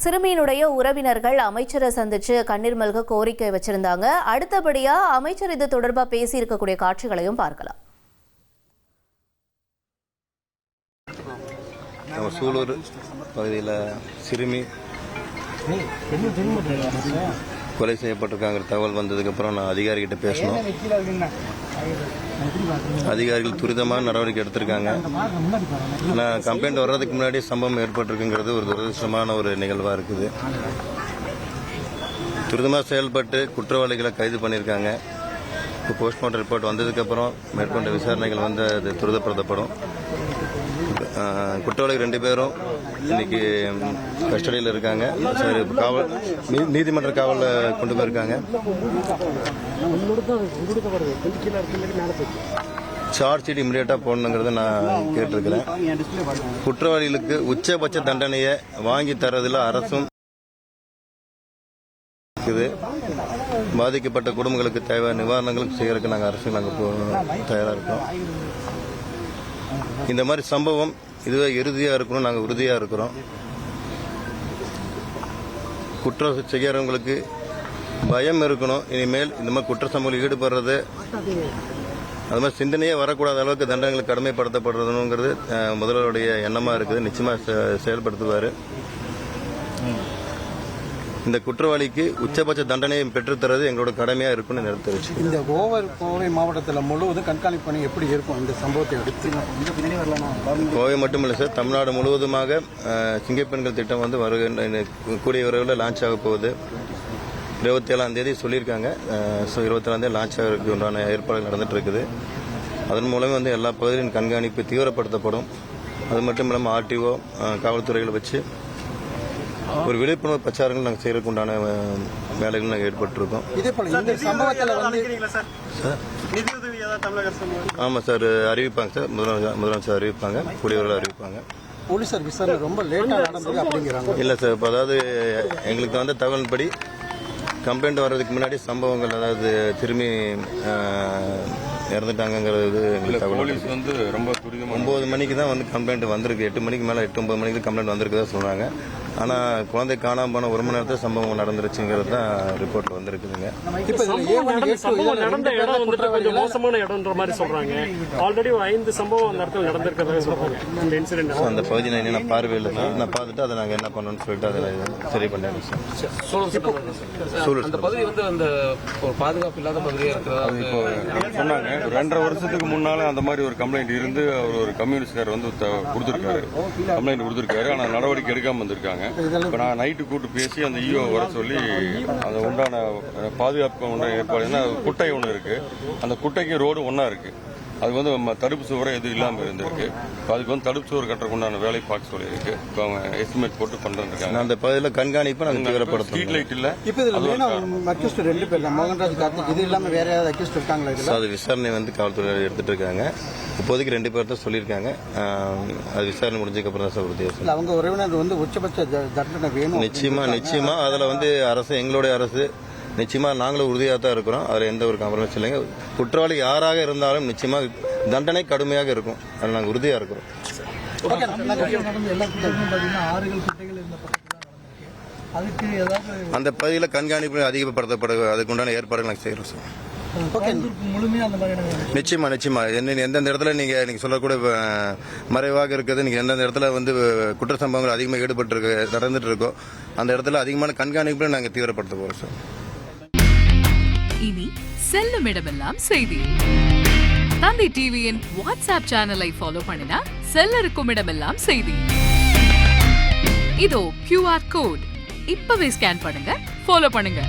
சிறுமியினுடைய உறவினர்கள் அமைச்சரை சந்திச்சு கண்ணீர் மல்க கோரிக்கை வச்சிருந்தாங்க. அடுத்தபடியா அமைச்சர் இது தொடர்பா பேசி இருக்கக்கூடிய காட்சிகளையும் பார்க்கலாம். சூலூர் பகுதியில் சிறுமி கொலை செய்யப்பட்டிருக்காங்கிற தகவல் வந்ததுக்கப்புறம் நான் அதிகாரிகிட்ட பேசணும். அதிகாரிகள் துரிதமான நடவடிக்கை எடுத்திருக்காங்க. நான் கம்ப்ளைண்ட் வர்றதுக்கு முன்னாடி சம்பவம் ஏற்பட்டிருக்குங்கிறது ஒரு துரதிருஷ்டமான ஒரு நிகழ்வாக இருக்குது. துரிதமாக செயல்பட்டு குற்றவாளிகளை கைது பண்ணியிருக்காங்க. இப்போ போஸ்ட்மார்ட்டம் ரிப்போர்ட் வந்ததுக்கப்புறம் மேற்கொண்ட விசாரணைகள் வந்து அது துரிதப்படுத்தப்படும். குற்றவாளிகள் 2 பேரும் இன்னைக்கு கஸ்டடியில் இருக்காங்க. நீதிமன்ற காவலில் கொண்டு போயிருக்காங்க. சார்ஜ் ஷீட் இமிடியேட்டாக போடணுங்கிறத நான் கேட்டிருக்கிறேன். குற்றவாளிகளுக்கு உச்சபட்ச தண்டனையை வாங்கி தரதில் அரசும் பாதிக்கப்பட்ட குடும்பங்களுக்கு தேவை நிவாரணங்கள் செய்யறதுக்கு நாங்கள் அரசு தயாராக இருக்கோம். இந்த மாதிரி சம்பவம் இதுவே இறுதியாக இருக்கணும். நாங்கள் உறுதியாக இருக்கிறோம். குற்றம் செய்யறவங்களுக்கு பயம் இருக்கணும். இனிமேல் இந்த மாதிரி குற்ற சம்பவத்தில் ஈடுபடுறது அது மாதிரி சிந்தனையே வரக்கூடாத அளவுக்கு தண்டனைகள் கடுமைப்படுத்தப்படுறதுங்கிறது முதல்வருடைய எண்ணமாக இருக்குது. நிச்சயமாக செயல்படுத்துவார். இந்த குற்றவாளிக்கு உச்சபட்ச தண்டனையை பெற்றுத்தரது எங்களோட கடமையாக இருக்கும்னு நிறுத்திருச்சு. இந்த கோவை மாவட்டத்தில் முழுவதும் கண்காணிப்பு பணி எப்படி இருக்கும் இந்த சம்பவத்தை அடுத்து? கோவை மட்டுமில்லை சார், தமிழ்நாடு முழுவதுமாக சிங்கப்பெண்கள் திட்டம் வந்து வருகின்ற கூடிய விரைவில் லான்ச் ஆக போகுது. 27ஆம் தேதி சொல்லியிருக்காங்க. 27ஆம் தேதி லான்ச் ஆகிறதுக்கு உண்டான ஏற்பாடுகள் நடந்துட்டு இருக்குது. அதன் மூலமே வந்து எல்லா பகுதியிலும் கண்காணிப்பு தீவிரப்படுத்தப்படும். அது மட்டும் இல்லாமல் ஆர்டிஓ காவல்துறைகளை வச்சு ஒரு விழிப்புணர்வு பிரச்சாரங்கள் நாங்கள் செய்யறதுக்கு உண்டான வேலைகள் நாங்கள் ஈடுபட்டிருக்கோம். ஆமாம் சார், அறிவிப்பாங்க சார். முதலமைச்சர் அறிவிப்பாங்க, கூடியவர்கள் அறிவிப்பாங்க. போலீசார் விசாரணை ரொம்ப லேட்டாக நடந்தது அப்படிங்கிறாங்க. இல்லை சார், இப்போ அதாவது எங்களுக்கு வந்த தகவல்படி கம்ப்ளைண்ட் வர்றதுக்கு முன்னாடி சம்பவங்கள், அதாவது திரும்பி இறந்துட்டாங்கிறது எங்களுக்கு போலீஸ் வந்து ரொம்ப 9 மணிக்கு தான் வந்து கம்ப்ளைண்ட் வந்திருக்கு. 8 மணிக்கு மேலே 8-9 மணிக்கு கம்ப்ளைண்ட் வந்திருக்குதா சொன்னாங்க. ஆனால் குழந்தை காணாமல் போன 1 மணி நேரத்தில் சம்பவம் நடந்துருச்சுங்கிறது தான் ரிப்போர்ட் வந்திருக்குதுங்க. நடந்த இடம் வந்துட்டு கொஞ்சம் மோசமான இடம்ன்ற மாதிரி சொல்றாங்க. ஆல்ரெடி 5 சம்பவம் அந்த இடத்துல நடந்திருக்கிறதா சொல்றாங்க. இந்த இன்சிடென்ட் அந்த பகுதி நான் பார்வையில் சார், நான் பார்த்துட்டு அதை நாங்கள் என்ன பண்ணணும்னு சொல்லிட்டு அதில் சரி பண்ணேன் சார். அந்த பகுதி வந்து அந்த பாதுகாப்பு இல்லாத பகுதியாக இருக்கிறதா இப்போ சொன்னாங்க. 2.5 வருஷத்துக்கு முன்னால அந்த மாதிரி ஒரு கம்ப்ளைண்ட் இருந்து அவர் ஒரு கம்யூனிஸ்டார் வந்து கொடுத்திருக்காரு, கம்ப்ளைண்ட் கொடுத்திருக்காரு. ஆனால் நடவடிக்கை எடுக்காம வந்திருக்காங்க. இப்போ நான் நைட்டு கூப்பிட்டு பேசி அந்த ஈஓ வர சொல்லி அந்த உண்டான பாதுகாப்பு உண்டான ஏற்பாடு, குட்டை ஒன்று இருக்கு, அந்த குட்டைக்கு ரோடு ஒன்னா இருக்கு. அது வந்து தடுப்பு சுவரை எதுவும் இல்லாமல் இருந்திருக்கு. அதுக்கு வந்து தடுப்பு சுவர் கட்டுறதுக்குண்டான வேலை பார்க்க சொல்லி இருக்கு. இப்போ அவங்க எஸ்டிமேட் போட்டு பண்றாங்க. அந்த பகுதியில் கண்காணிப்பு நாங்கள் தீவிரப்படுத்தும். ஸ்ட்ரீட் லைட் இல்ல. இப்போ இதுல அக்யூஸ்ட் 2 பேர், மோகன்ராஜ் கார்த்திக், இது இல்லாம வேற ஏதாவது அக்யூஸ்ட் இருக்காங்களா? அது விசாரணை வந்து காவல்துறை எடுத்துட்டு இருக்காங்க. இப்போதைக்கு 2 பேர் தான் சொல்லியிருக்காங்க. அது விசாரணை முடிஞ்சதுக்கு அப்புறம் தான் சார் உறுதியாக அவங்க உறவினர் வந்து உச்சபட்ச தண்டனை வேணும். நிச்சயமா அதில் வந்து அரசு, எங்களுடைய அரசு நிச்சயமா நாங்களும் உறுதியாக தான் இருக்கிறோம். அதில் எந்த ஒரு காம்ப்ரமைஸ் இல்லைங்க. குற்றவாளி யாராக இருந்தாலும் நிச்சயமா தண்டனை கடுமையாக இருக்கும். அதில் நாங்கள் உறுதியாக இருக்கிறோம். அந்த பகுதியில் கண்காணிப்பு அதிகப்படுத்தப்பட அதுக்குண்டான ஏற்பாடுகள் நாங்கள் செய்கிறோம் சார். நிச்சயமா எந்தெந்த இடத்துல நீங்க சொல்லக்கூடிய மறைவாக இருக்கிறது, நீங்க எந்தெந்த இடத்துல வந்து குற்ற சம்பவங்கள் அதிகமாக ஈடுபட்டு நடந்துட்டு இருக்கோ அந்த இடத்துல அதிகமான கண்காணிப்பு நாங்கள் தீவிரப்படுத்த போறோம் சார். இனி செல்லும் இடமெல்லாம் செய்தி. தந்தி டிவியின் வாட்ஸ்அப் சேனலை ஃபாலோ பண்ணினா செல்ல இருக்கும் இடமெல்லாம் செய்தி. இதோ QR கோட் இப்பவே ஸ்கேன் பண்ணுங்க, ஃபாலோ பண்ணுங்க.